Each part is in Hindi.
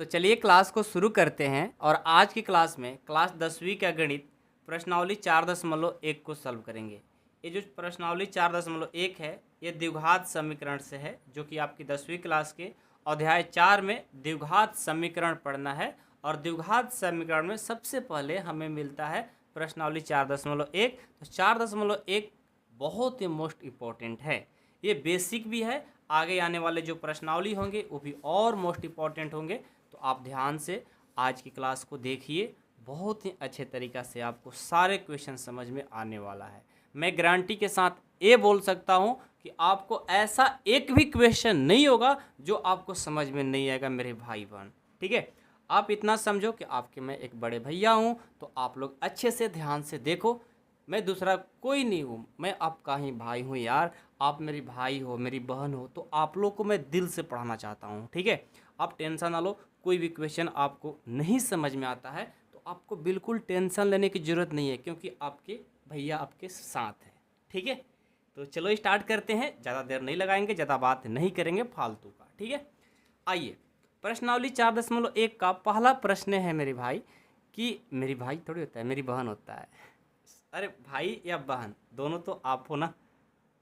तो चलिए क्लास को शुरू करते हैं और आज की क्लास में क्लास 10वीं का गणित प्रश्नावली 4.1 को सॉल्व करेंगे। ये जो प्रश्नावली 4.1 है ये द्विघात समीकरण से है, जो कि आपकी 10वीं क्लास के अध्याय 4 में द्विघात समीकरण पढ़ना है। और द्विघात समीकरण में सबसे पहले हमें मिलता है प्रश्नावली 4.1। तो 4.1 बहुत ही मोस्ट इम्पोर्टेंट है, ये बेसिक भी है। आगे आने वाले जो प्रश्नावली होंगे वो भी और मोस्ट इम्पॉर्टेंट होंगे। तो आप ध्यान से आज की क्लास को देखिए, बहुत ही अच्छे तरीक़ा से आपको सारे क्वेश्चन समझ में आने वाला है। मैं गारंटी के साथ ये बोल सकता हूँ कि आपको ऐसा एक भी क्वेश्चन नहीं होगा जो आपको समझ में नहीं आएगा मेरे भाई बहन। ठीक है, आप इतना समझो कि आपके मैं एक बड़े भैया हूँ, तो आप लोग अच्छे से ध्यान से देखो। मैं दूसरा कोई नहीं हूँ, मैं आपका ही भाई हूँ यार। आप मेरी भाई हो, मेरी बहन हो, तो आप लोग को मैं दिल से पढ़ाना चाहता हूँ। ठीक है, आप टेंशन ना लो। कोई भी क्वेश्चन आपको नहीं समझ में आता है तो आपको बिल्कुल टेंशन लेने की ज़रूरत नहीं है, क्योंकि आपके भैया आपके साथ है। ठीक है, तो चलो स्टार्ट करते हैं। ज़्यादा देर नहीं लगाएंगे, ज़्यादा बात नहीं करेंगे फालतू का। ठीक है, आइए प्रश्नावली 4.1 का पहला प्रश्न है मेरे भाई, कि मेरी भाई थोड़ी होता है, मेरी बहन होता है। अरे भाई या बहन दोनों तो आप हो ना।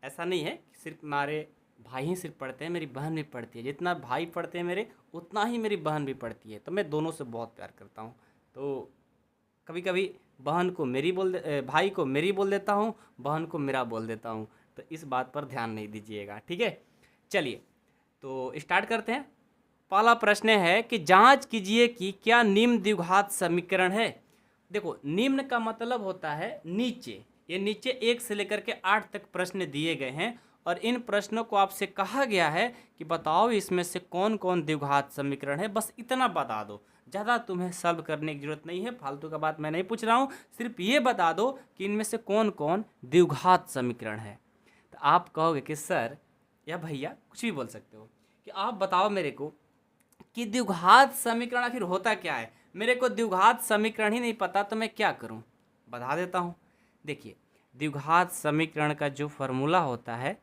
ऐसा नहीं है कि सिर्फ हमारे भाई ही सिर्फ पढ़ते हैं, मेरी बहन भी पढ़ती है। जितना भाई पढ़ते हैं मेरे, उतना ही मेरी बहन भी पढ़ती है। तो मैं दोनों से बहुत प्यार करता हूँ। तो कभी कभी बहन को मेरी भाई को मेरी बोल देता हूँ, बहन को मेरा बोल देता हूँ। तो इस बात पर ध्यान नहीं दीजिएगा। ठीक है, चलिए तो स्टार्ट करते हैं। पहला प्रश्न है कि जांच कीजिए कि क्या निम्न द्विघात समीकरण है। देखो, निम्न का मतलब होता है नीचे। ये नीचे 1 से लेकर के 8 तक प्रश्न दिए गए हैं और इन प्रश्नों को आपसे कहा गया है कि बताओ इसमें से कौन कौन द्विघात समीकरण है। बस इतना बता दो, ज़्यादा तुम्हें सॉल्व करने की जरूरत नहीं है। फालतू का बात मैं नहीं पूछ रहा हूँ, सिर्फ ये बता दो कि इनमें से कौन कौन द्विघात समीकरण है। तो आप कहोगे कि सर या भैया, कुछ भी बोल सकते हो, कि आप बताओ मेरे को कि द्विघात समीकरण आखिर होता क्या है। मेरे को द्विघात समीकरण ही नहीं पता, तो मैं क्या करूं? बता देता हूं। देखिए, द्विघात समीकरण का जो फॉर्मूला होता है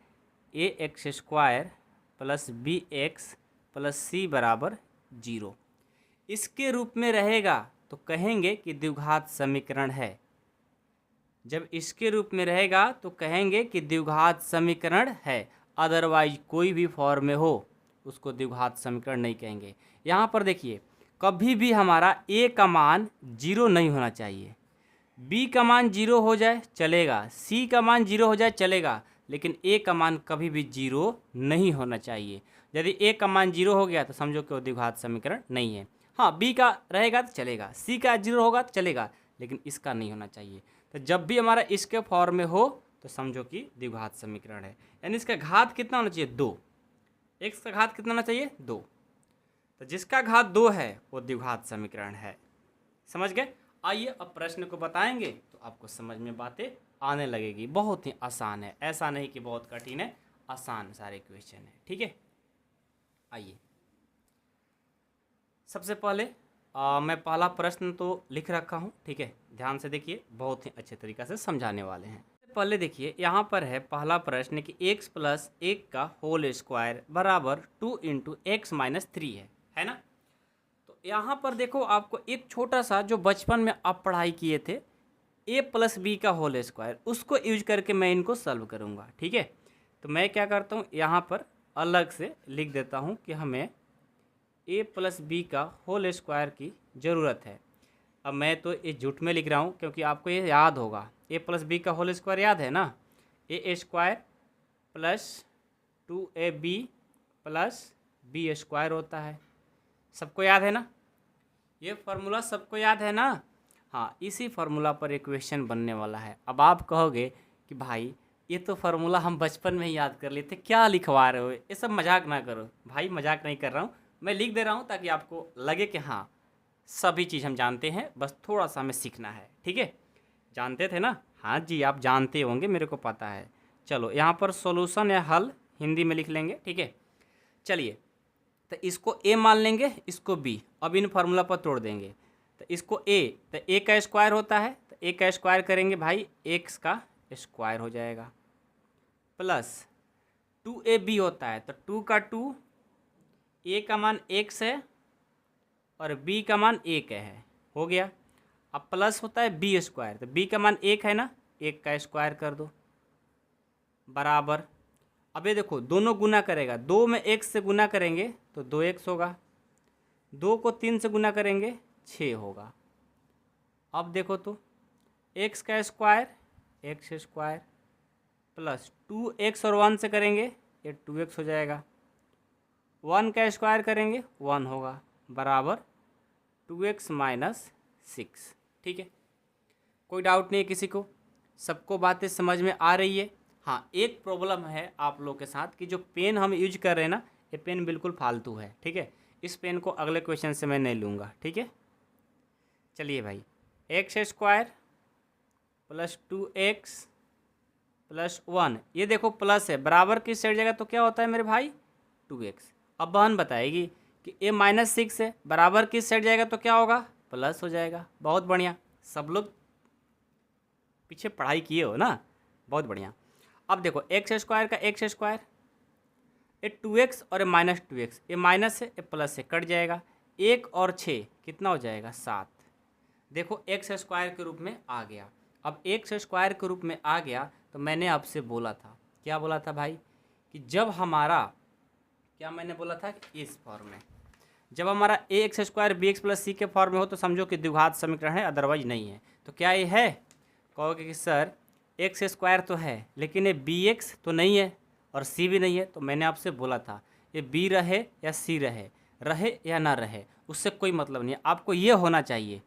ax² + bx + c = 0, इसके रूप में रहेगा तो कहेंगे कि द्विघात समीकरण है। जब इसके रूप में रहेगा तो कहेंगे कि द्विघात समीकरण है। अदरवाइज कोई भी फॉर्म में हो उसको द्विघात समीकरण नहीं कहेंगे। यहाँ पर देखिए, कभी भी हमारा a का मान 0 नहीं होना चाहिए। b का मान 0 हो जाए चलेगा, c का मान 0 हो जाए चलेगा, लेकिन a का मान कभी भी 0 नहीं होना चाहिए। यदि a का मान 0 हो गया तो समझो कि वो द्विघात समीकरण नहीं है। हाँ, b का रहेगा तो चलेगा, c का 0 होगा तो चलेगा, लेकिन इसका नहीं होना चाहिए। तो जब भी हमारा इसके फॉर्म में हो तो समझो कि द्विघात समीकरण है। यानी इसका घात कितना होना चाहिए? 2। x का घात कितना होना चाहिए? 2। तो जिसका घात 2 है वो द्विघात समीकरण है। समझ गए? आइए अब प्रश्न को बताएंगे तो आपको समझ में बातें आने लगेगी। बहुत ही आसान है, ऐसा नहीं कि बहुत कठिन है, आसान सारे क्वेश्चन है। ठीक है, आइए सबसे पहले मैं पहला प्रश्न तो लिख रखा हूँ। ठीक है, ध्यान से देखिए, बहुत ही अच्छे तरीक़े से समझाने वाले हैं। पहले देखिए, यहाँ पर है पहला प्रश्न कि x + 1 का होल स्क्वायर बराबर 2 × x - 3 है ना। तो यहाँ पर देखो, आपको एक छोटा सा जो बचपन में आप पढ़ाई किए थे a + b का होल स्क्वायर, उसको यूज करके मैं इनको सॉल्व करूँगा। ठीक है, तो मैं क्या करता हूँ, यहाँ पर अलग से लिख देता हूँ कि हमें a + b का होल स्क्वायर की ज़रूरत है। अब मैं तो ये झूठ में लिख रहा हूँ क्योंकि आपको ये याद होगा। a + b का होल स्क्वायर याद है ना, a² + 2ab + b² होता है। सबको याद है ना? ये फार्मूला सबको याद है ना? हाँ, इसी फार्मूला पर एक क्वेश्चन बनने वाला है। अब आप कहोगे कि भाई ये तो फार्मूला हम बचपन में ही याद कर लिए थे, क्या लिखवा रहे हो? ये सब मजाक ना करो भाई, मजाक नहीं कर रहा हूँ, मैं लिख दे रहा हूँ ताकि आपको लगे कि हाँ सभी चीज़ हम जानते हैं, बस थोड़ा सा हमें सीखना है। ठीक है, जानते थे ना? हाँ जी, आप जानते होंगे, मेरे को पता है। चलो यहाँ पर सॉल्यूशन या हल हिंदी में लिख लेंगे। ठीक है, चलिए तो इसको a मान लेंगे, इसको b। अब इन फार्मूला पर तोड़ देंगे तो इसको a, तो a का स्क्वायर होता है, तो a का स्क्वायर करेंगे भाई, x का स्क्वायर हो जाएगा, प्लस 2ab होता है तो 2 का 2, a का मान x है और b का मान 1 है, हो गया। अब प्लस होता है b स्क्वायर, तो b का मान 1 है ना, 1 का स्क्वायर कर दो बराबर। अब ये देखो दोनों गुना करेगा, 2 में 1 से गुना करेंगे तो 2x होगा, 2 को 3 से गुना करेंगे 6 होगा। अब देखो तो x का square x square plus 2x और 1 से करेंगे ये 2x हो जाएगा, 1 का स्क्वायर करेंगे 1 होगा बराबर 2x माइनस 6। ठीक है, कोई डाउट नहीं है किसी को, सबको बातें समझ में आ रही है। हाँ, एक प्रॉब्लम है आप लोग के साथ कि जो पेन हम यूज कर रहे हैं ना, ये पेन बिल्कुल फालतू है। ठीक है, इस पेन को अगले क्वेश्चन से मैं नहीं लूँगा। ठीक है, चलिए भाई, x square plus 2x plus 1, ये देखो प्लस है, बराबर किस साइड जाएगा तो क्या होता है मेरे भाई 2x। अब बहन बताएगी कि ये -6 है, बराबर किस साइड जाएगा तो क्या होगा प्लस हो जाएगा। बहुत बढ़िया, सब लोग पीछे पढ़ाई किए हो ना, बहुत बढ़िया। अब देखो एक्स स्क्वायर का एक्स स्क्वायर, ये 2x और ये -2x, ये माइनस है ये प्लस है, कट जाएगा, 1 और 6 कितना हो जाएगा 7। देखो एक्स स्क्वायर के रूप में आ गया। अब एक्स स्क्वायर के रूप में आ गया तो मैंने आपसे बोला था, क्या बोला था भाई, कि जब हमारा, क्या मैंने बोला था कि इस फॉर्म में जब हमारा a x square b x plus c के फॉर्म में हो तो समझो कि द्विघात समीकरण है, अदरवाइज नहीं है। तो क्या ये है, कहोगे कि सर एक्स स्क्वायर तो है लेकिन ये बी एक्स तो नहीं है और सी भी नहीं है। तो मैंने आपसे बोला था ये बी रहे या सी रहे, रहे या ना रहे, उससे कोई मतलब नहीं है, आपको ये होना चाहिए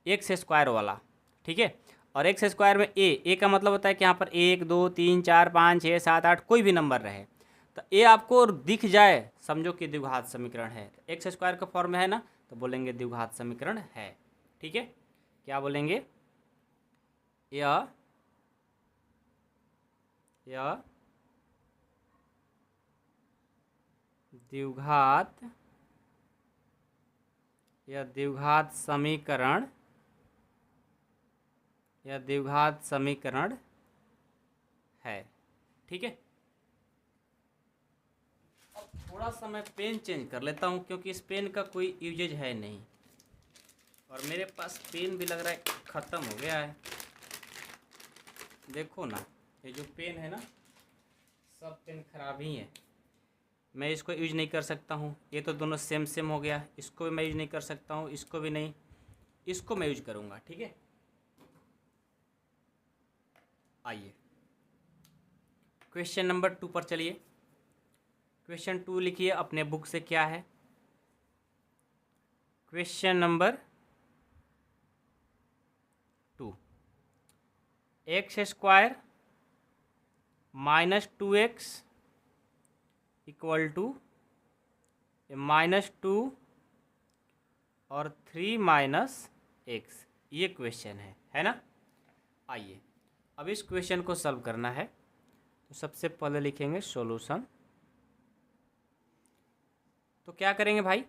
एक्स स्क्वायर वाला। ठीक है, और एक्स स्क्वायर में ए का मतलब होता है कि यहाँ पर 1 2 3 4 5 6 7 8 कोई भी नंबर रहे, तो ए आपको दिख जाए समझो कि द्विघात समीकरण है। एक्स स्क्वायर का फॉर्म में है ना, तो बोलेंगे द्विघात समीकरण है। ठीक है, क्या बोलेंगे, यह द्विघात समीकरण, यह द्विघात समीकरण है। ठीक है, अब थोड़ा सा मैं पेन चेंज कर लेता हूँ क्योंकि इस पेन का कोई यूजेज है नहीं, और मेरे पास पेन भी लग रहा है ख़त्म हो गया है। देखो ना, ये जो पेन है ना, सब पेन खराब ही है, मैं इसको यूज नहीं कर सकता हूँ। ये तो दोनों सेम सेम हो गया, इसको भी मैं यूज नहीं कर सकता हूँ, इसको भी नहीं, इसको मैं यूज करूँगा। ठीक है, आइए क्वेश्चन नंबर 2 पर चलिए। क्वेश्चन 2 लिखिए अपने बुक से, क्या है question number 2, x square -2x equal to -2 और 3 - x, ये क्वेश्चन है ना। आइए अब इस क्वेश्चन को सॉल्व करना है, तो सबसे पहले लिखेंगे सॉल्यूशन। तो क्या करेंगे भाई,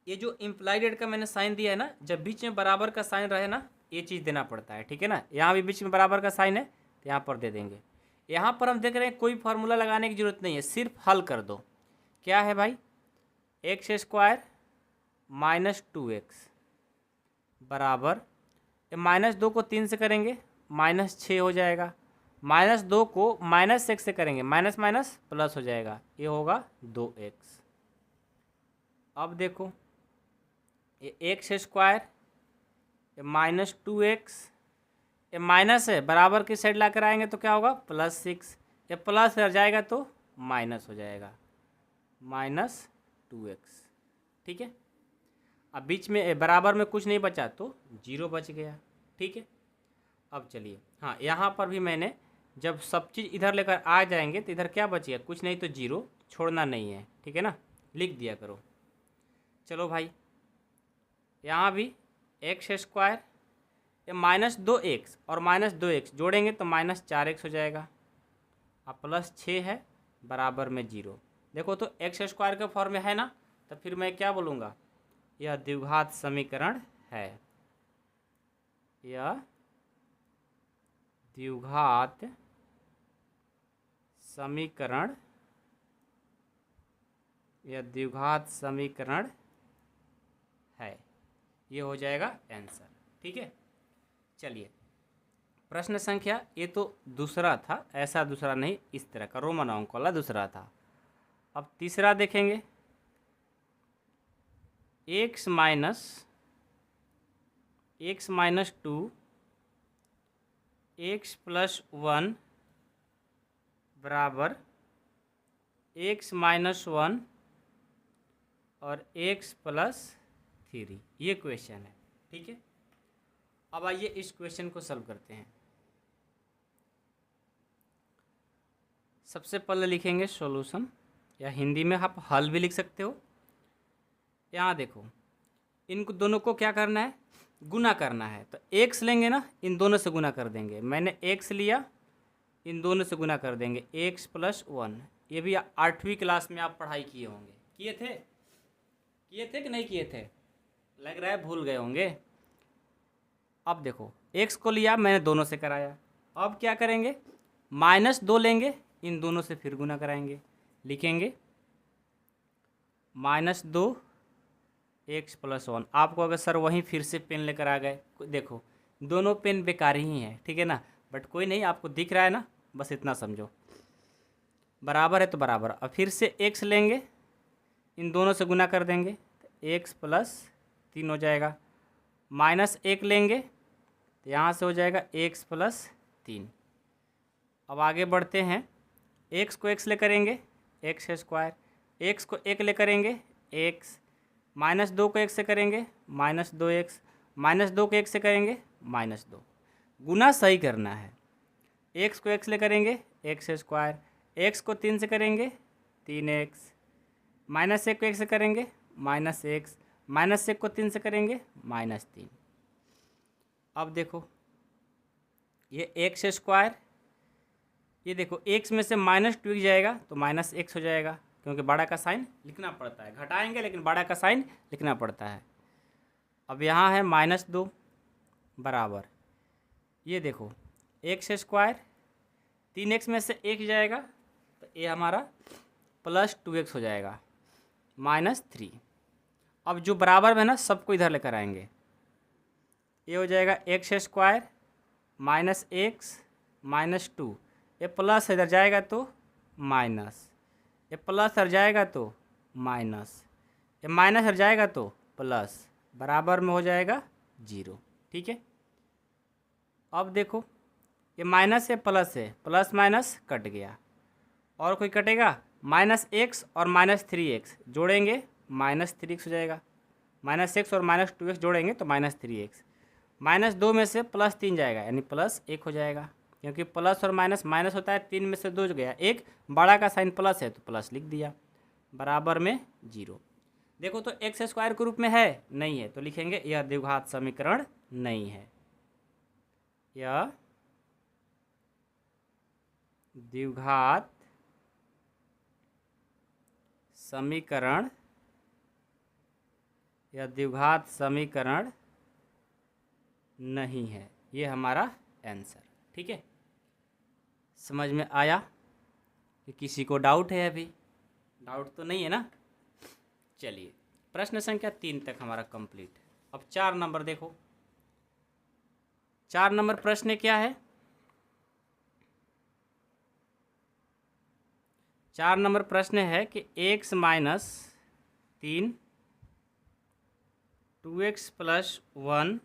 ये जो इम्प्लाइडेड का मैंने साइन दिया है ना, जब बीच में बराबर का साइन रहे ना, ये चीज़ देना पड़ता है। ठीक है ना, यहाँ भी बीच में बराबर का साइन है तो यहाँ पर दे देंगे। यहाँ पर हम देख रहे हैं कोई फार्मूला लगाने की जरूरत नहीं है, सिर्फ हल कर दो। क्या है भाई, एक्स स्क्वायर -2x बराबर, -2 को 3 से करेंगे -6 हो जाएगा, -2 को -1 से करेंगे माइनस माइनस प्लस हो जाएगा, ये होगा 2x। अब देखो ये एक्स स्क्वायर, ये -2x, ये माइनस है, बराबर की साइड ला कर आएंगे तो क्या होगा +6, ये प्लस हो जाएगा तो माइनस हो जाएगा -2x। ठीक है, अब बीच में बराबर में कुछ नहीं बचा तो 0 बच गया। ठीक है, अब चलिए, हाँ यहाँ पर भी मैंने जब सब चीज़ इधर लेकर आ जाएंगे तो इधर क्या बचेगा, कुछ नहीं तो 0 छोड़ना नहीं है। ठीक है ना, लिख दिया करो। चलो भाई, यहाँ भी एक्स स्क्वायर, ये -2x और -2x जोड़ेंगे तो -4x हो जाएगा, अब +6 है बराबर में 0। देखो तो एक्स स्क्वायर के फॉर्म में है ना, तो फिर मैं क्या बोलूँगा, यह द्विघात समीकरण है, यह द्विघात समीकरण, यह द्विघात समीकरण ये हो जाएगा आंसर। ठीक है, चलिए प्रश्न संख्या, ये तो दूसरा था, ऐसा दूसरा नहीं, इस तरह का रोमन अंक वाला दूसरा था। अब तीसरा देखेंगे, एक्स माइनस 2 एक्स प्लस 1 बराबर एक्स माइनस 1 और एक्स प्लस 3, ये क्वेश्चन है। ठीक है, अब आइए इस क्वेश्चन को सॉल्व करते हैं। सबसे पहले लिखेंगे सॉल्यूशन, या हिंदी में आप हल भी लिख सकते हो। यहाँ देखो, इन दोनों को क्या करना है, गुना करना है। तो एक्स लेंगे ना, इन दोनों से गुना कर देंगे। मैंने एक्स लिया, इन दोनों से गुना कर देंगे, एक्स प्लस 1। ये भी 8वीं क्लास में आप पढ़ाई किए होंगे, किए थे कि नहीं किए थे, लग रहा है भूल गए होंगे। अब देखो, एक्स को लिया मैंने, दोनों से कराया। अब क्या करेंगे, -2 लेंगे, इन दोनों से फिर गुना कराएंगे। लिखेंगे -2 एक्स प्लस 1। आपको अगर सर वहीं फिर से पेन लेकर आ गए, देखो दोनों पेन बेकार ही हैं, ठीक है ना, बट कोई नहीं, आपको दिख रहा है ना, बस इतना समझो। बराबर है तो बराबर। अब फिर से एक्स लेंगे, इन दोनों से गुना कर देंगे, तो एक्स प्लस 3 हो जाएगा। -1 लेंगे, तो यहाँ से हो जाएगा एक्स प्लस 3। अब आगे बढ़ते हैं, एक्स को एक्स ले करेंगे, एक्स स्क्वायर, एक्स को 1 ले करेंगे, एक्स, -2 को 1 से करेंगे, -2x, -2 को 1 से करेंगे, -2। गुना सही करना है। एक्स को एक्स ले करेंगे, एक्स स्क्वायर, एक्स को 3 से करेंगे, 3x, -1 को 1 से करेंगे, -x, -1 को 3 से करेंगे, -3। अब देखो, ये एक्स स्क्वायर, ये देखो एक्स में से -2 जाएगा तो -x हो जाएगा, क्योंकि बड़ा का साइन लिखना पड़ता है। घटाएंगे लेकिन बड़ा का साइन लिखना पड़ता है। अब यहाँ है -2 बराबर, ये देखो एक्स स्क्वायर, 3x में से 1 जाएगा तो ये हमारा +2x हो जाएगा, -3। अब जो बराबर में ना, सबको इधर लेकर आएंगे। ये हो जाएगा एक्स स्क्वायर -x -2, ये प्लस इधर जाएगा तो माइनस, ये प्लस इधर जाएगा तो माइनस, ये माइनस इधर जाएगा तो प्लस, बराबर में हो जाएगा 0। ठीक है, अब देखो, ये माइनस है प्लस है, प्लस माइनस कट गया, और कोई कटेगा, -x और -3x जोड़ेंगे, -3x हो जाएगा, -x और -2x जोड़ेंगे तो -3x, -2 में से +3 जाएगा, यानी +1 हो जाएगा, क्योंकि प्लस और माइनस माइनस होता है, 3 में से 2 गया, 1, बड़ा का साइन प्लस है तो प्लस लिख दिया, बराबर में 0। देखो तो एक्स स्क्वायर के रूप में है, नहीं है, तो लिखेंगे यह द्विघात समीकरण नहीं है, यह द्विघात समीकरण, यह द्विघात समीकरण नहीं है, ये हमारा आंसर। ठीक है, समझ में आया कि किसी को डाउट है? अभी डाउट तो नहीं है ना। चलिए, प्रश्न संख्या 3 तक हमारा कंप्लीट। अब 4 नंबर देखो, 4 नंबर प्रश्न क्या है, 4 नंबर प्रश्न है कि x - 3 2x + 1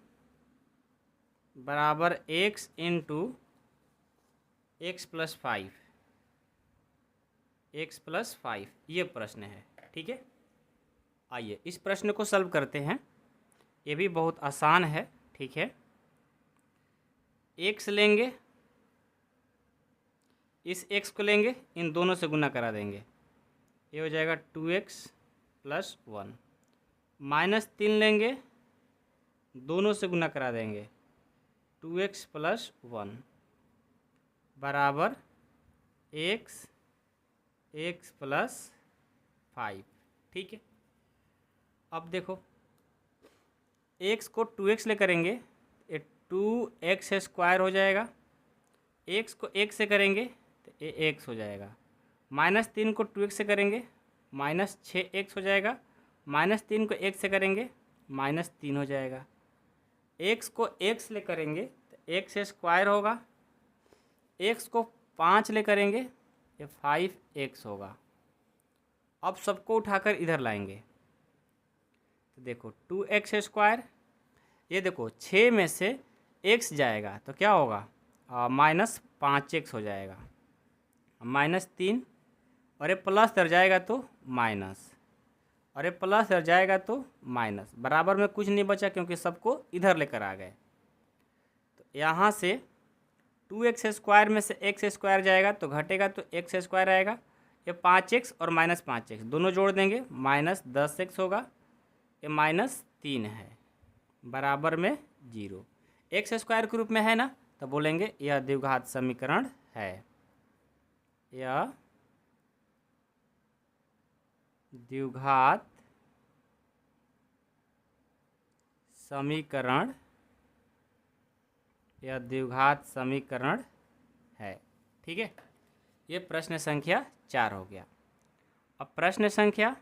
बराबर x × x + 5, x + 5, ये प्रश्न है। ठीक है, आइए इस प्रश्न को सॉल्व करते हैं। ये भी बहुत आसान है। ठीक है, x लेंगे, इस x को लेंगे, इन दोनों से गुना करा देंगे, ये हो जाएगा 2x + 1, -3 लेंगे, दोनों से गुना करा देंगे, 2x + 1 बराबर x + 5। ठीक है, अब देखो, x को 2x ले करेंगे, ये 2x स्क्वायर हो जाएगा, x को 1 से करेंगे तो ये x हो जाएगा, -3 को 2x से करेंगे, -6x हो जाएगा, -3 को 1 से करेंगे, -3 हो जाएगा। x को x ले करेंगे तो एक्स स्क्वायर होगा, x को 5 ले करेंगे ये 5x होगा। अब सबको उठाकर इधर लाएंगे तो देखो 2x स्क्वायर, ये देखो 6 में से x जाएगा तो क्या होगा, -5x हो जाएगा, -3, और ये प्लस इधर जाएगा तो माइनस, और ये प्लस इधर जाएगा तो माइनस, बराबर में कुछ नहीं बचा क्योंकि सबको इधर लेकर आ गए। तो यहाँ से 2x स्क्वायर में से x स्क्वायर जाएगा तो घटेगा तो x स्क्वायर आएगा, ये 5x और -5x दोनों जोड़ देंगे -10x होगा, ये -3 है, बराबर में 0। x स्क्वायर के रूप में है ना, तो बोलेंगे यह द्विघात समीकरण है, यह द्विघात समीकरण, यह द्विघात समीकरण है। ठीक है, ये प्रश्न संख्या 4 हो गया। अब प्रश्न संख्या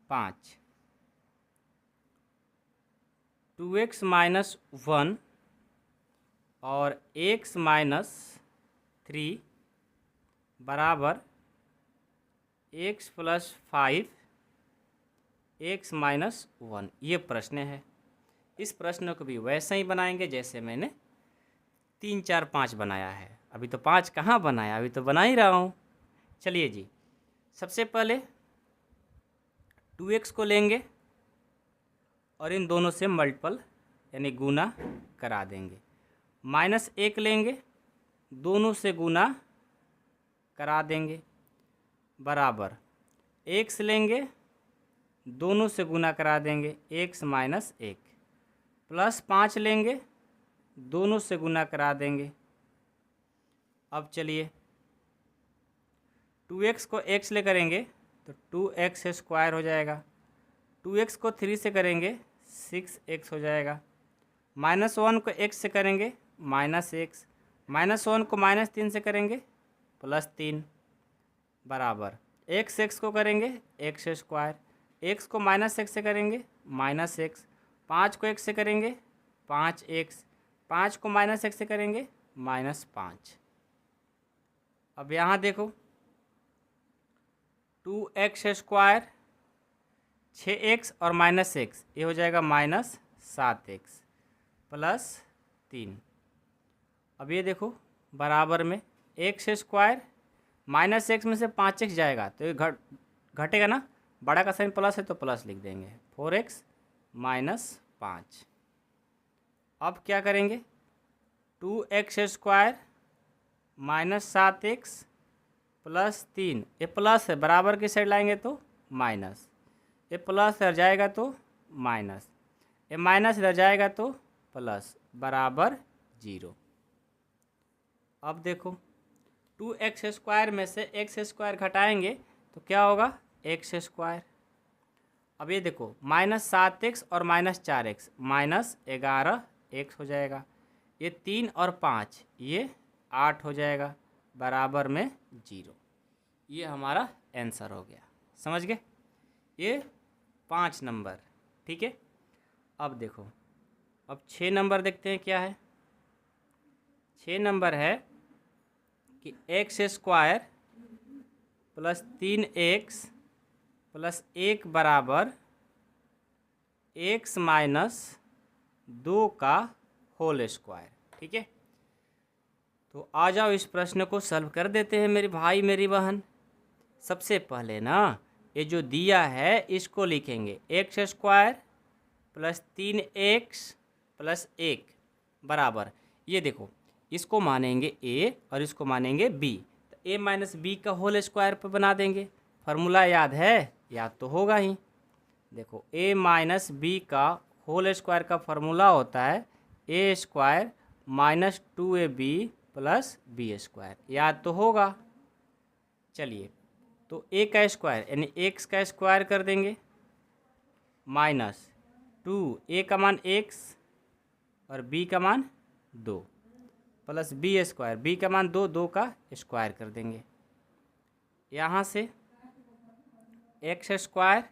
5, 2x - 1 और x - 3 बराबर x + 5 x - 1, ये प्रश्न है। इस प्रश्न को भी वैसे ही बनाएंगे जैसे मैंने 3, 4, 5 बनाया है। अभी तो 5 कहाँ बनाया, अभी तो बना ही रहा हूँ। चलिए जी, सबसे पहले 2x को लेंगे और इन दोनों से मल्टीपल यानी गुना करा देंगे, -1 लेंगे, दोनों से गुना करा देंगे, बराबर x लेंगे, दोनों से गुना करा देंगे, x - 1, प्लस 5 लेंगे, दोनों से गुना करा देंगे। अब चलिए 2x को x ले करेंगे तो 2x स्क्वायर हो जाएगा, 2x को 3 से करेंगे 6x हो जाएगा, -1 को x से करेंगे -x, -1 को -3 से करेंगे +3, बराबर x को करेंगे x स्क्वायर, x को -x से करेंगे -x, 5 को x से करेंगे 5x, 5 को -x से करेंगे -5। अब यहाँ देखो 2x स्क्वायर 6x और -x, ये हो जाएगा -7x +3। अब ये देखो बराबर में x स्क्वायर, -x में से 5x जाएगा तो ये घटेगा ना, बड़ा का साइन प्लस है तो प्लस लिख देंगे, 4x - 5। अब क्या करेंगे 2x स्क्वायर -7x +3, ये प्लस है, बराबर की साइड लाएंगे तो माइनस, ये प्लस इधर जाएगा तो माइनस, ये माइनस इधर जाएगा तो प्लस, बराबर 0। अब देखो 2x स्क्वायर में से x स्क्वायर घटाएंगे तो क्या होगा, x स्क्वायर। अब ये देखो -7x और -4x, -11x हो जाएगा, ये 3 और 5 ये 8 हो जाएगा, बराबर में 0। ये हमारा आंसर हो गया, समझ गए, ये 5 नंबर। ठीक है, अब देखो अब 6 नंबर देखते हैं क्या है। 6 नंबर है कि x स्क्वायर +3x +1 बराबर x - 2 का होल स्क्वायर। ठीक है, तो आ जाओ इस प्रश्न को सॉल्व कर देते हैं मेरे भाई मेरी बहन। सबसे पहले ना ये जो दिया है इसको लिखेंगे x स्क्वायर +3x +1 बराबर, ये देखो इसको मानेंगे a और इसको मानेंगे b, तो a - b का होल स्क्वायर पर बना देंगे। फार्मूला याद है, याद तो होगा ही। देखो a - b का होल स्क्वायर का फार्मूला होता है a square -2ab + b square, याद तो होगा। चलिए तो a का स्क्वायर यानी x का स्क्वायर कर देंगे, -2, a का मान x और b का मान 2 प्लस b स्क्वायर, b का मान 2, 2 का स्क्वायर कर देंगे। यहाँ से x स्क्वायर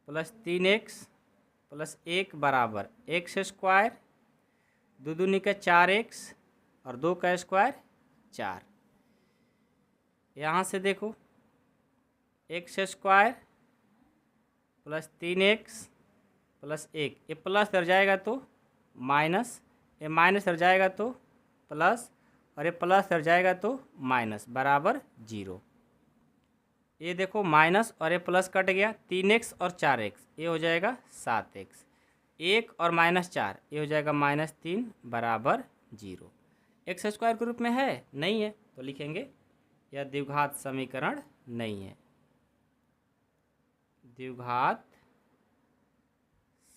+3x प्लस 1 बराबर एक्स स्क्वायर, दो दूनी का 4x और 2 का स्क्वायर 4। यहाँ से देखो x square plus 3x plus 1, ये प्लस कर जाएगा तो माइनस, ये माइनस कर जाएगा तो प्लस, और ये प्लस कर जाएगा तो माइनस बराबर 0। ये देखो माइनस और ये प्लस कट गया, 3x और 4x ये हो जाएगा 7x, 1 और माइनस 4 ये हो जाएगा -3 बराबर 0। एक्स स्क्वायर के रूप में है नहीं है, तो लिखेंगे यह द्विघात समीकरण नहीं है। द्विघात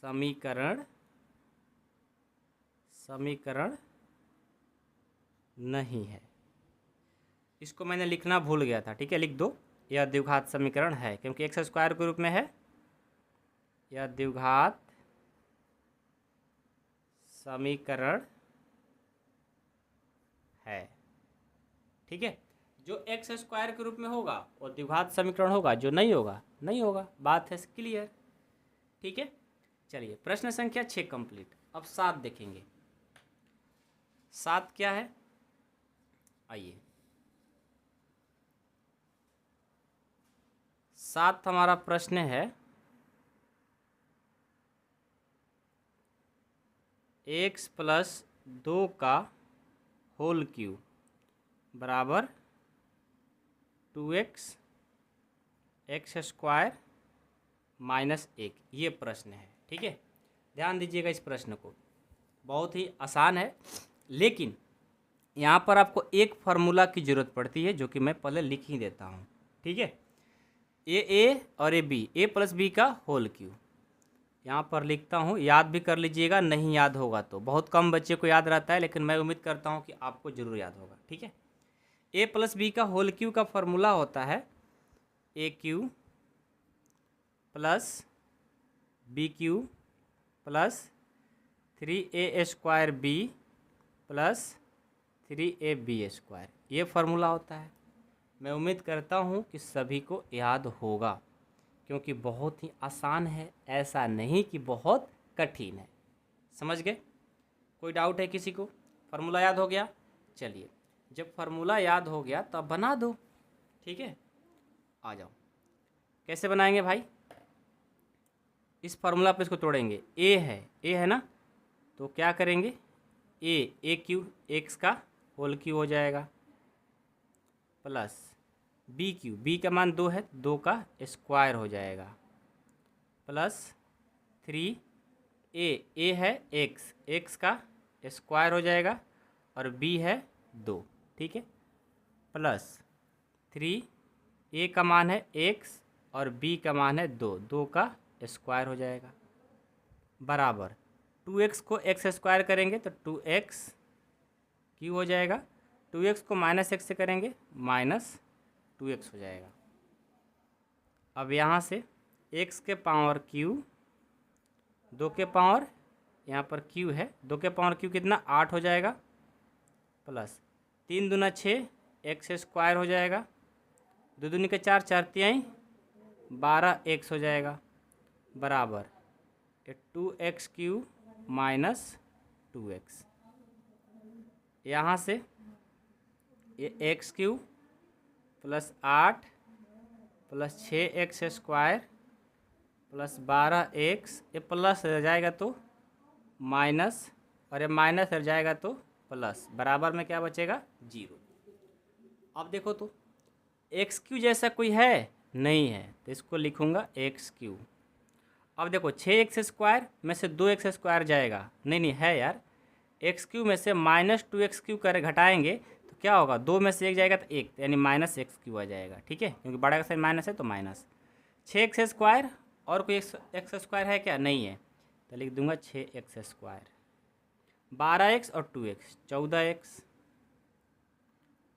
समीकरण नहीं है। इसको मैंने लिखना भूल गया था, ठीक है, लिख दो, यह द्विघात समीकरण है, क्योंकि एक्स स्क्वायर के रूप में है। यह द्विघात समीकरण है, ठीक है। जो एक्स स्क्वायर के रूप में होगा वो द्विघात समीकरण होगा, जो नहीं होगा नहीं होगा। बात है क्लियर, ठीक है। चलिए प्रश्न संख्या 6 कंप्लीट। अब 7 देखेंगे। 7 क्या है, आइए 7 हमारा प्रश्न है, x प्लस 2 का होल क्यूब बराबर 2x एक्स स्क्वायर माइनस 1, ये प्रश्न है, ठीक है। ध्यान दीजिएगा इस प्रश्न को, बहुत ही आसान है, लेकिन यहाँ पर आपको एक फार्मूला की ज़रूरत पड़ती है, जो कि मैं पहले लिख ही देता हूँ, ठीक है। ए और ए प्लस बी का होल क्यूब यहाँ पर लिखता हूँ, याद भी कर लीजिएगा, नहीं याद होगा तो, बहुत कम बच्चे को याद रहता है, लेकिन मैं उम्मीद करता हूँ कि आपको ज़रूर याद होगा, ठीक है। ए प्लस बी का होल क्यूब का फॉर्मूला होता है a cube plus b cube plus 3a square b plus 3ab square, ये फार्मूला होता है। मैं उम्मीद करता हूँ कि सभी को याद होगा, क्योंकि बहुत ही आसान है, ऐसा नहीं कि बहुत कठिन है। समझ गए? कोई डाउट है किसी को? फार्मूला याद हो गया? चलिए, जब फार्मूला याद हो गया तो अब बना दो, ठीक है। आ जाओ, कैसे बनाएंगे भाई? इस फार्मूला पे इसको तोड़ेंगे, ए है ना, तो क्या करेंगे, ए क्यूब एक्स का होल क्यूब हो जाएगा प्लस बी क्यूब, बी का मान 2 है, 2 का स्क्वायर हो जाएगा प्लस 3 ए है एक्स का स्क्वायर हो जाएगा और बी है 2, ठीक है, प्लस 3 ए का मान है एक्स और बी का मान है 2, 2 का स्क्वायर हो जाएगा बराबर 2x को एक्स स्क्वायर करेंगे तो 2x क्यूब हो जाएगा, 2x को -x से करेंगे -2x हो जाएगा। अब यहाँ से x के पावर क्यूब, 2 के पावर यहाँ पर क्यूब है, 2 के पावर क्यूब कितना 8 हो जाएगा प्लस 3 दूना 6 एक्स स्क्वायर हो जाएगा, 2 दूनी के 4, 4 तिहाई 12x हो जाएगा बराबर 2x क्यूब -2x। यहाँ से ये x cube plus 8 plus 6x square plus 12x, ये प्लस रह जाएगा तो माइनस, और ये माइनस रह जाएगा तो प्लस, बराबर में क्या बचेगा 0। अब देखो तो एक्स क्यू जैसा कोई है नहीं है, तो इसको लिखूँगा एक्स क्यू। अब देखो 6x स्क्वायर में से 2x स्क्वायर जाएगा, नहीं है यार, एक्स क्यू में से -2x क्यू कर घटाएंगे तो क्या होगा, 2 में से 1 जाएगा तो 1, यानी -x क्यू आ जाएगा, ठीक है, क्योंकि बड़ा का साइन माइनस है तो माइनस 6x स्क्वायर। और कोई एक्स स्क्वायर है क्या? नहीं है, तो लिख दूंगा 6x स्क्वायर, 12x और 2x 14x,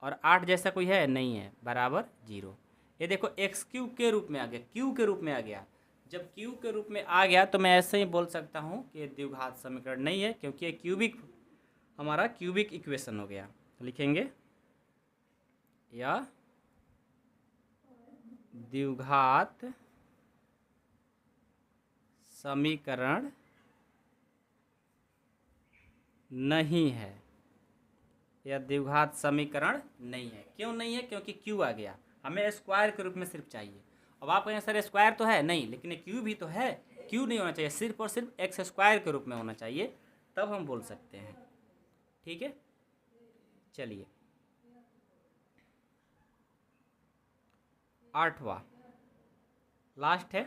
और 8 जैसा कोई है नहीं है, बराबर 0। ये देखो एक्स क्यूब के रूप में आ गया, क्यू के रूप में आ गया। जब क्यू के रूप में आ गया तो मैं ऐसे ही बोल सकता हूँ कि द्विघात समीकरण नहीं है, क्योंकि ये क्यूबिक, हमारा क्यूबिक इक्वेशन हो गया। तो लिखेंगे या द्विघात समीकरण नहीं है, यह द्विघात समीकरण नहीं है। क्यों नहीं है? क्योंकि क्यू आ गया, हमें स्क्वायर के रूप में सिर्फ चाहिए। अब आप कहें सर स्क्वायर तो है, नहीं, लेकिन क्यू भी तो है। क्यू नहीं होना चाहिए, सिर्फ और सिर्फ एक्स स्क्वायर के रूप में होना चाहिए, तब हम बोल सकते हैं। ठीक है, चलिए 8वां लास्ट है।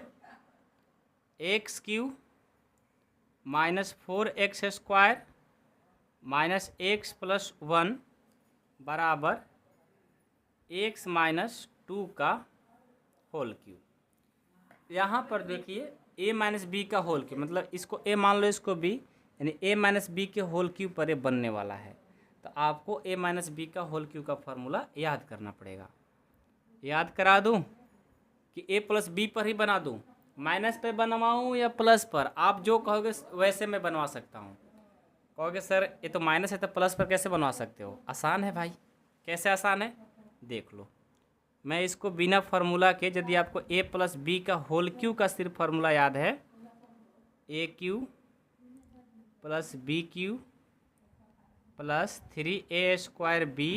X Q minus 4x square minus x plus 1 बराबर एक्स माइनस 2 का होल क्यूब। यहाँ पर देखिए a माइनस बी का होल क्यूब, मतलब इसको a मान लो, इसको b, यानी a माइनस बी के होल क्यूब पर ये बनने वाला है। तो आपको a माइनस बी का होल क्यूब का फॉर्मूला याद करना पड़ेगा। याद करा दूं कि a प्लस बी पर ही बना दूं, माइनस पे बनवाऊं या प्लस पर? आप जो कहोगे वैसे मैं बनवा सकता हूं। कहोगे सर ये तो माइनस है तो प्लस पर कैसे बनवा सकते हो? आसान है भाई। कैसे आसान है? देख लो, मैं इसको बिना फार्मूला के, यदि आपको a प्लस बी का होल क्यू का सिर्फ फार्मूला याद है, a cube plus b cube plus 3a square b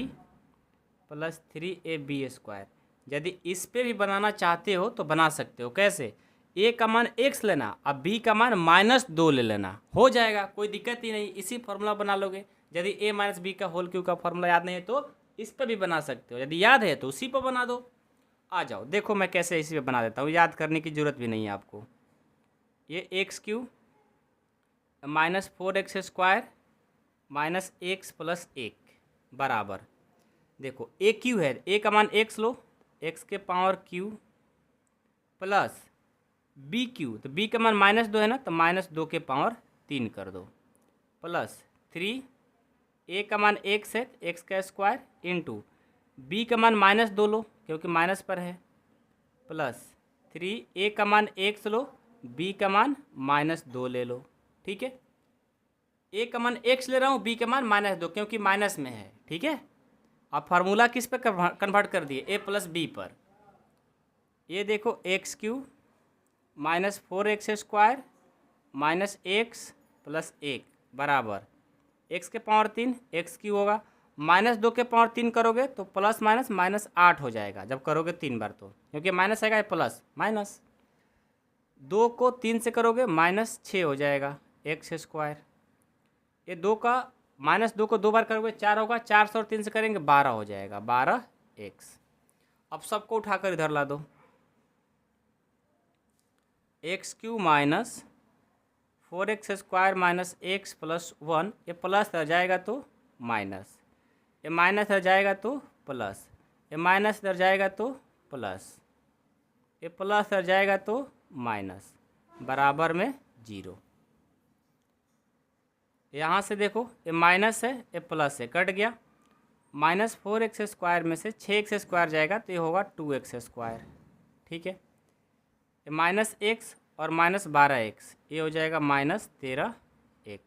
plus 3ab square, यदि इस पे भी बनाना चाहते हो तो बना सकते हो। कैसे? a का मान x लेना, अब b का मान -2 ले लेना, हो जाएगा, कोई दिक्कत ही नहीं, इसी फार्मूला बना लोगे। यदि a माइनस बी का होल क्यू का फार्मूला याद नहीं है तो इस पर भी बना सकते हो, यदि याद है तो उसी पर बना दो। आ जाओ, देखो मैं कैसे इसी पे बना देता हूँ, याद करने की ज़रूरत भी नहीं है आपको। ये x Q minus 4x square minus x plus 1 बराबर, देखो ए क्यू है, ए का मान x लो, x के power q plus b q, तो b का मान -2 है ना, तो -2 के पावर 3 कर दो, प्लस 3, a का मान x है, x का स्क्वायर इंटू b का मान -2 लो क्योंकि माइनस पर है, प्लस 3, a का मान x लो, b का मान -2 ले लो। ठीक है, a का मान x ले रहा हूँ, b का मान -2 क्योंकि माइनस में है। ठीक है, अब फार्मूला किस पे कन्वर्ट कर दिए? a प्लस बी पर। ये देखो x Q minus 4x square minus x plus 1 बराबर x के पावर 3, एक्स क्यू होगा, -2 के पावर 3 करोगे तो प्लस माइनस -8 हो जाएगा जब करोगे 3 बार, तो क्योंकि माइनस आएगा प्लस माइनस, 2 को 3 से करोगे -6 हो जाएगा एक्स स्क्वायर। ये 2 को 2 बार करोगे 4 होगा, 4 से और 3 से करेंगे 12 हो जाएगा, 12x। अब सबको उठाकर इधर ला दो, x Q minus 4x square minus x plus 1, ये प्लस रह जाएगा तो माइनस, ये माइनस रह जाएगा तो प्लस, ये माइनस रह जाएगा तो प्लस, ये प्लस रह जाएगा तो माइनस, बराबर में 0। यहाँ से देखो ये माइनस है, ये प्लस है, कट गया, -4x स्क्वायर में से 6x स्क्वायर जाएगा तो ये होगा 2x स्क्वायर। ठीक है, ये -x और -12x, ये हो जाएगा -13x,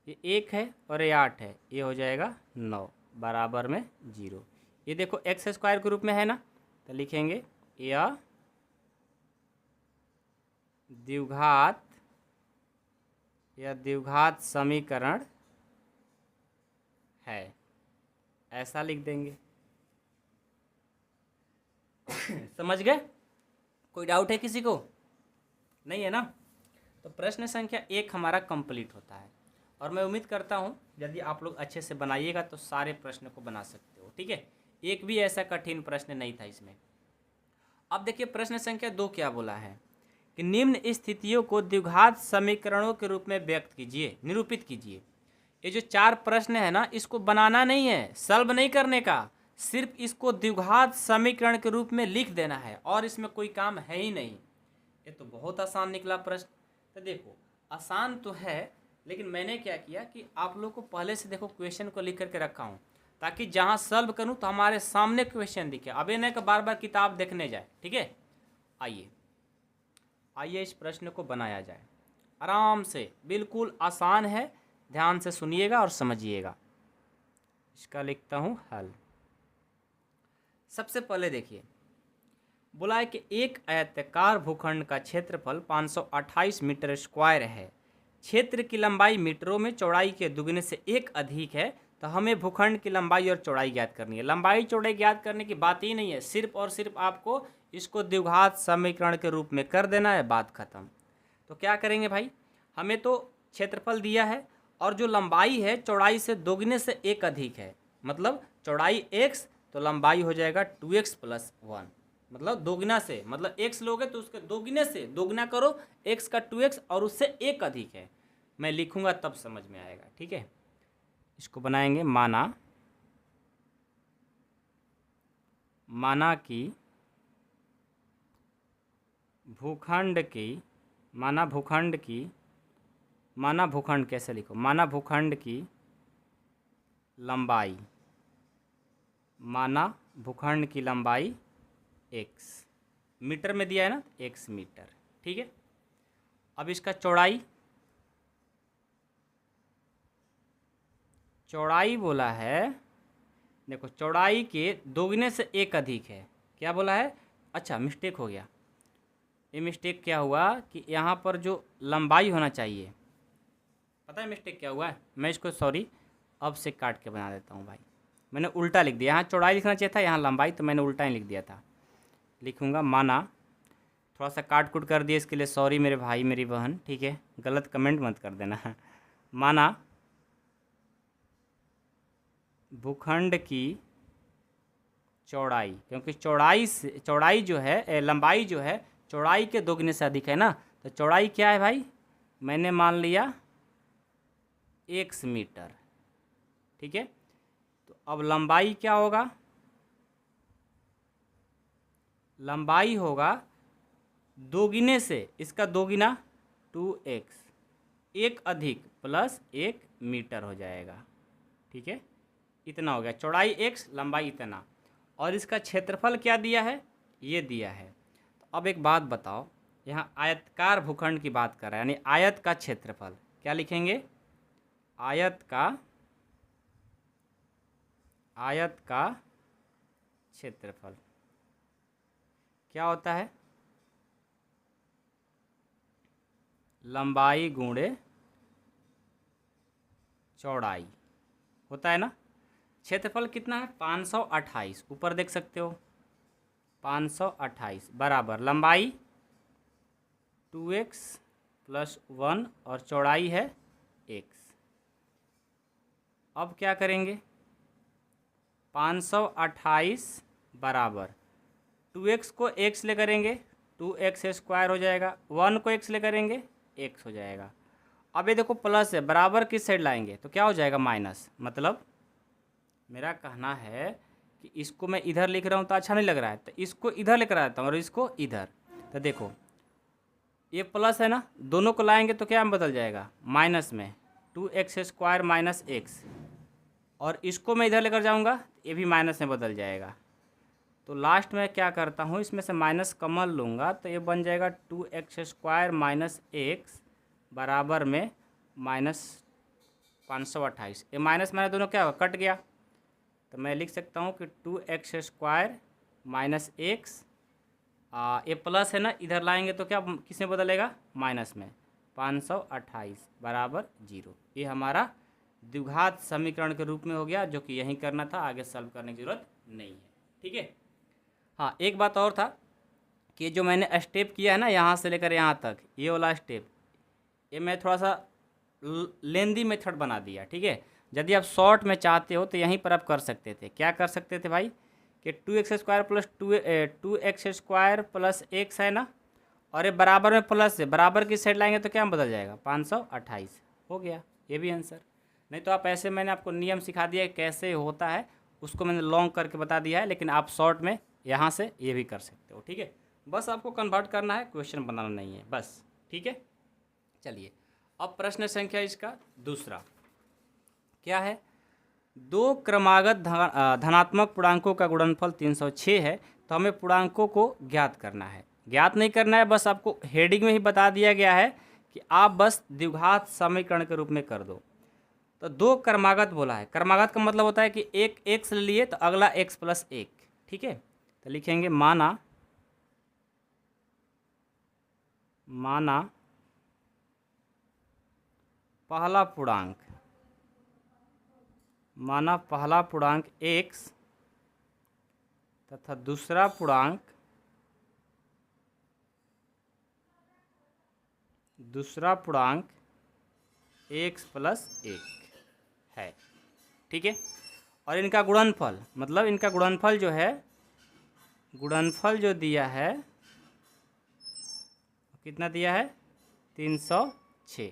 ये 1 है और ये 8 है, ये हो जाएगा 9, बराबर में 0। ये देखो एक्स स्क्वायर के रूप में है ना, तो लिखेंगे यह द्विघात समीकरण है, ऐसा लिख देंगे। समझ गए? कोई डाउट है किसी को? नहीं है ना? तो प्रश्न संख्या 1 हमारा कंप्लीट होता है, और मैं उम्मीद करता हूँ यदि आप लोग अच्छे से बनाइएगा तो सारे प्रश्न को बना सकते हो। ठीक है, एक भी ऐसा कठिन प्रश्न नहीं था इसमें। अब देखिए प्रश्न संख्या 2 क्या बोला है कि निम्न स्थितियों को द्विघात समीकरणों के रूप में व्यक्त कीजिए, निरूपित कीजिए। ये जो 4 प्रश्न है ना, इसको बनाना नहीं है, सॉल्व नहीं करने का, सिर्फ इसको द्विघात समीकरण के रूप में लिख देना है, और इसमें कोई काम है ही नहीं। ये तो बहुत आसान निकला प्रश्न। तो देखो आसान तो है, लेकिन मैंने क्या किया कि आप लोग को पहले से देखो क्वेश्चन को लिख करके रखा हूँ, ताकि जहाँ सॉल्व करूँ तो हमारे सामने क्वेश्चन दिखे, अब ये नहीं कि बार बार किताब देखने जाए। ठीक है, आइए इस प्रश्न को बनाया जाए आराम से, बिल्कुल आसान है, ध्यान से सुनिएगा और समझिएगा। इसका लिखता हूँ हल। सबसे पहले देखिए, बोला है कि एक आयताकार भूखंड का क्षेत्रफल 528 मीटर स्क्वायर है, क्षेत्र की लंबाई मीटरों में, चौड़ाई के दुगने से एक अधिक है, तो हमें भूखंड की लंबाई और चौड़ाई ज्ञात करनी है। लंबाई चौड़ाई ज्ञात करने की बात ही नहीं है, सिर्फ और सिर्फ आपको इसको द्विघात समीकरण के रूप में कर देना है, बात खत्म। तो क्या करेंगे भाई, हमें तो क्षेत्रफल दिया है और जो लंबाई है चौड़ाई से दोगुने से एक अधिक है, मतलब चौड़ाई x तो लंबाई हो जाएगा 2x प्लस 1, मतलब दोगुना से, मतलब x लोगे तो उसके दोगुने से दोगुना करो, x का 2x और उससे एक अधिक है। मैं लिखूंगा तब समझ में आएगा, ठीक है। इसको बनाएंगे माना कि माना भूखंड कैसे लिखो, माना भूखंड की लंबाई x मीटर में दिया है ना, x मीटर, ठीक है। अब इसका चौड़ाई बोला है, देखो चौड़ाई के दोगुने से एक अधिक है, क्या बोला है, अच्छा मिस्टेक हो गया, ये मिस्टेक क्या हुआ कि यहाँ पर जो लंबाई होना चाहिए, पता है मिस्टेक क्या हुआ है, मैं इसको सॉरी अब से काट के बना देता हूँ भाई, मैंने उल्टा लिख दिया, यहाँ चौड़ाई लिखना चाहिए था, यहाँ लंबाई, तो मैंने उल्टा ही लिख दिया था। लिखूँगा माना, थोड़ा सा काट कूट कर दिया, इसके लिए सॉरी मेरे भाई मेरी बहन, ठीक है, गलत कमेंट मत कर देना। माना भूखंड की चौड़ाई, क्योंकि चौड़ाई जो है, लंबाई जो है चौड़ाई के दोगुने से अधिक है ना, तो चौड़ाई क्या है भाई, मैंने मान लिया x मीटर, ठीक है। तो अब लंबाई क्या होगा, लंबाई होगा दोगुने से, इसका दोगुना 2x, एक अधिक प्लस 1 मीटर हो जाएगा, ठीक है, इतना हो गया, चौड़ाई x लंबाई इतना, और इसका क्षेत्रफल क्या दिया है, ये दिया है। तो अब एक बात बताओ, यहाँ आयताकार भूखंड की बात कर रहा है, यानी आयत का क्षेत्रफल क्या लिखेंगे, आयत का क्षेत्रफल क्या होता है, लंबाई गुणे चौड़ाई होता है ना। क्षेत्रफल कितना है, 528, ऊपर देख सकते हो 528 बराबर लंबाई 2x प्लस 1 और चौड़ाई है x। अब क्या करेंगे, 528 बराबर 2x को x ले करेंगे 2x स्क्वायर हो जाएगा, 1 को x ले करेंगे x हो जाएगा। अब ये देखो प्लस है, बराबर किस साइड लाएंगे तो क्या हो जाएगा माइनस, मतलब मेरा कहना है कि इसको मैं इधर लिख रहा हूँ तो अच्छा नहीं लग रहा है, तो इसको इधर लेकर आता हूँ और इसको इधर, तो देखो ये प्लस है ना, दोनों को लाएंगे तो क्या बदल जाएगा माइनस में, 2x स्क्वायर माइनस x, और इसको मैं इधर लेकर जाऊँगा ये भी माइनस में बदल जाएगा। तो लास्ट में क्या करता हूँ, इसमें से माइनस कॉमन लूँगा तो ये बन जाएगा 2x स्क्वायर माइनस x बराबर में माइनस 528, ये माइनस माइनस दोनों क्या होगा, कट गया, तो मैं लिख सकता हूँ कि 2x स्क्वायर माइनस x, ये प्लस है ना, इधर लाएंगे तो क्या किस में बदलेगा माइनस में, 528 बराबर 0। ये हमारा द्विघात समीकरण के रूप में हो गया, जो कि यही करना था, आगे सॉल्व करने की जरूरत नहीं है, ठीक है। हाँ एक बात और था कि जो मैंने स्टेप किया है ना यहाँ से लेकर यहाँ तक, ये वाला स्टेप, ये मैं थोड़ा सा लेंदी मेथड बना दिया, ठीक है। यदि आप शॉर्ट में चाहते हो तो यहीं पर आप कर सकते थे, क्या कर सकते थे भाई कि 2x square plus 2x square plus x है ना, और ये बराबर में प्लस है, बराबर की साइड लाएंगे तो क्या बदल जाएगा 528 हो गया, ये भी आंसर। नहीं तो आप ऐसे, मैंने आपको नियम सिखा दिया है कैसे होता है, उसको मैंने लॉन्ग करके बता दिया है, लेकिन आप शॉर्ट में यहाँ से ये भी कर सकते हो, ठीक है। बस आपको कन्वर्ट करना है, क्वेश्चन बनाना नहीं है बस, ठीक है। चलिए अब प्रश्न संख्या इसका दूसरा क्या है, दो क्रमागत धनात्मक पूर्णांकों का गुणनफल 306 है, तो हमें पूर्णांकों को ज्ञात करना है। ज्ञात नहीं करना है, बस आपको हेडिंग में ही बता दिया गया है कि आप बस द्विघात समीकरण के रूप में कर दो। तो दो क्रमागत बोला है, क्रमागत का मतलब होता है कि एक x ले लिए तो अगला x प्लस 1, ठीक है। तो लिखेंगे माना माना पहला पूर्णांक x तथा दूसरा पूर्णांक x प्लस 1 है। ठीक है, और इनका गुणनफल, मतलब इनका गुणनफल जो है, गुणनफल जो दिया है कितना दिया है, 306।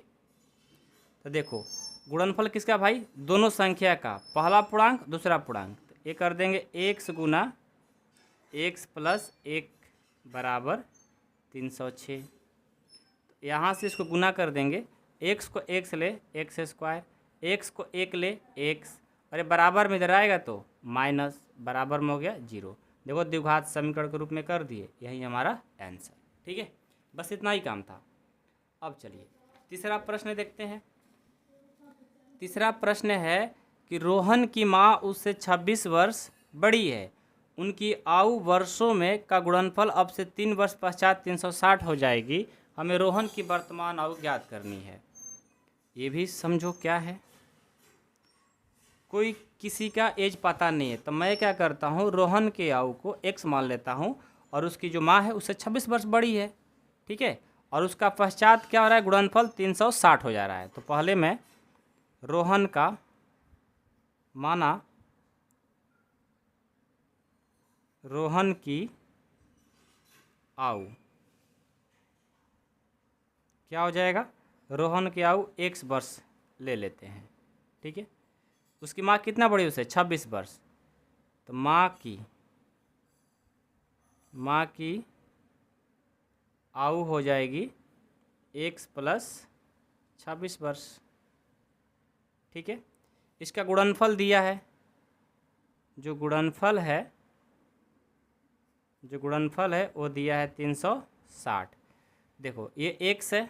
तो देखो गुणनफल किसका भाई, दोनों संख्या का, पहला पूर्णांक दूसरा पूर्णांक। तो ये कर देंगे x गुना x प्लस 1 बराबर 306। तो यहाँ से इसको गुना कर देंगे, x को x ले x स्क्वायर, x को 1 ले x, अरे बराबर में इधर आएगा तो माइनस, बराबर में हो गया 0। देखो द्विघात समीकरण के रूप में कर दिए, यही हमारा आंसर। ठीक है, बस इतना ही काम था। अब चलिए तीसरा प्रश्न देखते हैं। तीसरा प्रश्न है कि रोहन की माँ उससे 26 वर्ष बड़ी है, उनकी आयु वर्षों में का गुणनफल अब से 3 वर्ष पश्चात 360 हो जाएगी, हमें रोहन की वर्तमान आयु ज्ञात करनी है। ये भी समझो क्या है, कोई किसी का एज पता नहीं है, तो मैं क्या करता हूँ, रोहन के आयु को x मान लेता हूँ और उसकी जो माँ है उससे 26 वर्ष बड़ी है। ठीक है, और उसका पश्चात क्या हो रहा है, गुणनफल 360 हो जा रहा है। तो पहले मैं रोहन का माना रोहन की आयु क्या हो जाएगा, रोहन की आयु x वर्ष ले लेते हैं। ठीक है, उसकी माँ कितना बड़ी, उसे 26 वर्ष। तो माँ की आयु हो जाएगी x प्लस 26 वर्ष। ठीक है, इसका गुणनफल दिया है, जो गुणनफल है वो दिया है 360। देखो ये x है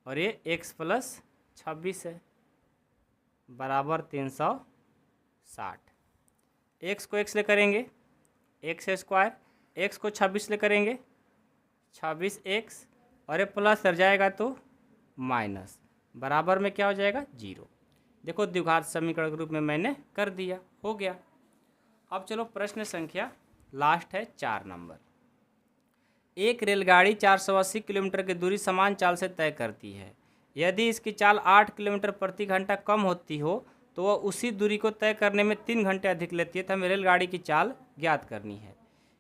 और ये x प्लस 26 है, बराबर 360। x को x ले करेंगे x स्क्वायर, x को 26 ले करेंगे 26x, और ये प्लस कर जाएगा तो माइनस, बराबर में क्या हो जाएगा 0। देखो द्विघात समीकरण के रूप में मैंने कर दिया, हो गया। अब चलो प्रश्न संख्या लास्ट है 4 नंबर। एक रेलगाड़ी 480 किलोमीटर की दूरी समान चाल से तय करती है, यदि इसकी चाल 8 किलोमीटर प्रति घंटा कम होती हो तो वह उसी दूरी को तय करने में 3 घंटे अधिक लेती है। तो हमें रेलगाड़ी की चाल ज्ञात करनी है।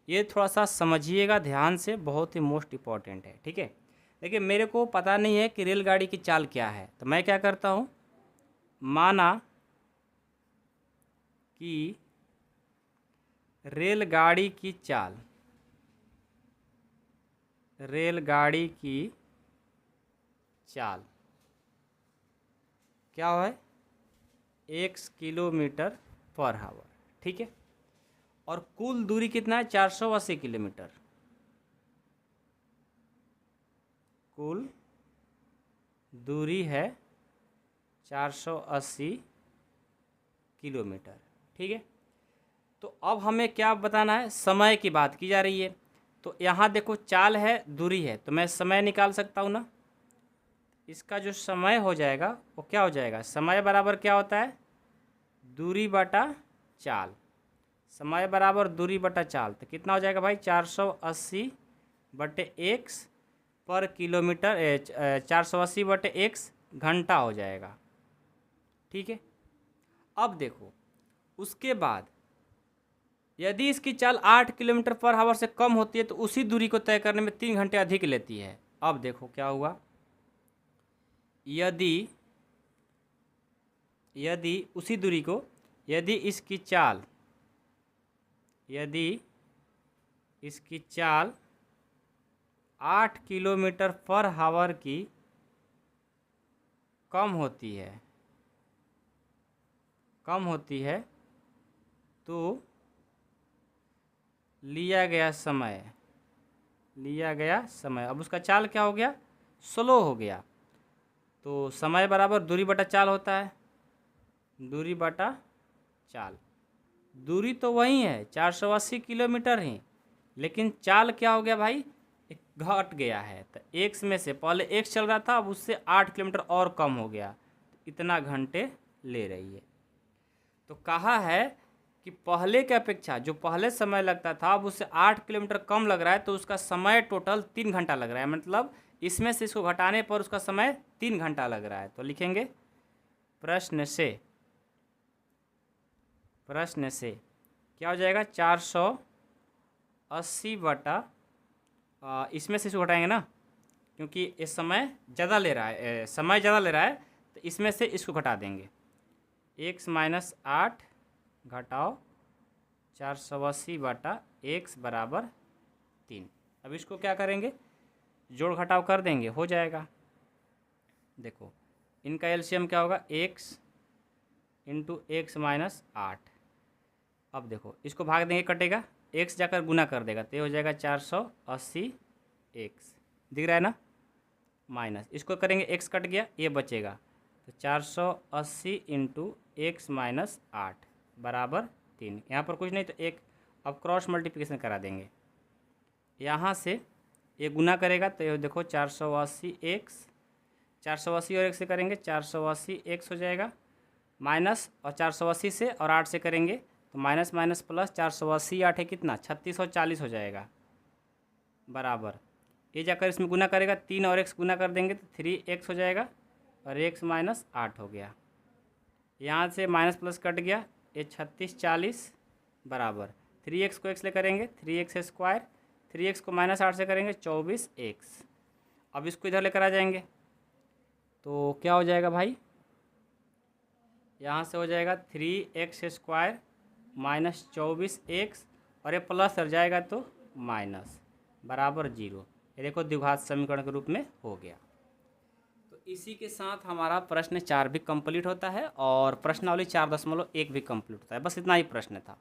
ये थोड़ा सा समझिएगा ध्यान से, बहुत ही मोस्ट इम्पॉर्टेंट है। ठीक है, देखिए मेरे को पता नहीं है कि रेलगाड़ी की चाल क्या है, तो मैं क्या करता हूँ, माना कि रेलगाड़ी की चाल क्या है, 1 किलोमीटर पर आवर। ठीक है, और कुल दूरी कितना है, 480 किलोमीटर। कुल दूरी है 480 किलोमीटर। ठीक है, तो अब हमें क्या बताना है, समय की बात की जा रही है। तो यहाँ देखो चाल है, दूरी है, तो मैं समय निकाल सकता हूँ ना। इसका जो समय हो जाएगा वो क्या हो जाएगा, समय बराबर क्या होता है, दूरी बटा चाल। समय बराबर दूरी बटा चाल, तो कितना हो जाएगा भाई, 480 बटे x पर किलोमीटर, 480 बटे x घंटा हो जाएगा। ठीक है, अब देखो उसके बाद यदि इसकी चाल 8 किलोमीटर पर आवर से कम होती है तो उसी दूरी को तय करने में 3 घंटे अधिक लेती है। अब देखो क्या हुआ, यदि उसी दूरी को, यदि इसकी चाल 8 किलोमीटर पर आवर की कम होती है तो लिया गया समय, अब उसका चाल क्या हो गया, स्लो हो गया। तो समय बराबर दूरी बटा चाल होता है, दूरी बटा चाल। दूरी तो वही है 480 किलोमीटर ही, लेकिन चाल क्या हो गया भाई, घट गया है। तो x में से पहले x चल रहा था, अब उससे 8 किलोमीटर और कम हो गया, तो इतना घंटे ले रही है। तो कहा है कि पहले की अपेक्षा जो पहले समय लगता था अब उससे 8 किलोमीटर कम लग रहा है, तो उसका समय टोटल 3 घंटा लग रहा है। मतलब इसमें से इसको घटाने पर उसका समय 3 घंटा लग रहा है। तो लिखेंगे प्रश्न से क्या हो जाएगा, 480 बटा इसमें से इसको घटाएंगे ना, क्योंकि इस समय ज़्यादा ले रहा है, समय ज़्यादा ले रहा है, तो इसमें से इसको घटा देंगे। x माइनस 8 घटाओ 480 बटा x बराबर 3। अब इसको क्या करेंगे, जोड़ घटाव कर देंगे, हो जाएगा। देखो इनका एलसीएम क्या होगा, x इंटू एक्स माइनस 8। अब देखो इसको भाग देंगे, कटेगा, x जाकर गुना कर देगा, तो ये हो जाएगा 480 x, दिख रहा है ना, माइनस इसको करेंगे, x कट गया, ये बचेगा, तो 480 इंटू एक्स माइनस 8 बराबर 3। यहाँ पर कुछ नहीं तो एक, अब क्रॉस मल्टीप्लिकेशन करा देंगे, यहाँ से ये गुना करेगा, तो ये देखो 480 एक्स, 480 और 1 से करेंगे 480 एक्स हो जाएगा, माइनस और 480 से और 8 से करेंगे तो माइनस माइनस प्लस, 480 8 है कितना 3640 हो जाएगा, बराबर ये जाकर इसमें गुना करेगा, 3 और x गुना कर देंगे तो 3x हो जाएगा, और x माइनस 8 हो गया। यहाँ से माइनस प्लस कट गया, ये 3640 बराबर 3x को x ले करेंगे 3x स्क्वायर, 3x को माइनस 8 से करेंगे 24x। अब इसको इधर लेकर आ जाएंगे तो क्या हो जाएगा भाई, यहाँ से हो जाएगा 3x स्क्वायर माइनस 24x, और ये प्लस कर जाएगा तो माइनस, बराबर 0। ये देखो द्विघात समीकरण के रूप में हो गया। तो इसी के साथ हमारा प्रश्न 4 भी कंप्लीट होता है और प्रश्नावली 4.1 भी कंप्लीट होता है। बस इतना ही प्रश्न था।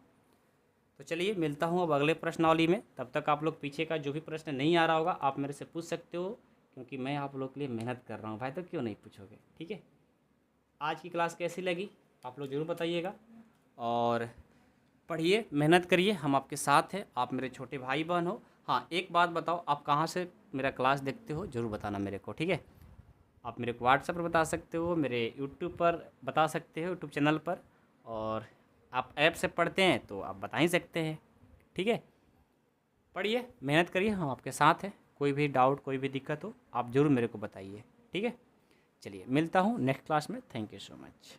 तो चलिए मिलता हूँ अब अगले प्रश्नावली में। तब तक आप लोग पीछे का जो भी प्रश्न नहीं आ रहा होगा आप मेरे से पूछ सकते हो, क्योंकि मैं आप लोग के लिए मेहनत कर रहा हूँ भाई, तो क्यों नहीं पूछोगे। ठीक है, आज की क्लास कैसी लगी आप लोग ज़रूर बताइएगा, और पढ़िए, मेहनत करिए, हम आपके साथ हैं, आप मेरे छोटे भाई बहन हो। हाँ, एक बात बताओ, आप कहाँ से मेरा क्लास देखते हो ज़रूर बताना मेरे को, ठीक है। आप मेरे को व्हाट्सएप पर बता सकते हो, मेरे यूट्यूब पर बता सकते हो, यूट्यूब चैनल पर, और आप ऐप से पढ़ते हैं तो आप बता ही सकते हैं। ठीक है, पढ़िए, मेहनत करिए, हम आपके साथ हैं। कोई भी डाउट, कोई भी दिक्कत हो आप ज़रूर मेरे को बताइए। ठीक है, चलिए मिलता हूँ नेक्स्ट क्लास में। Thank you so much.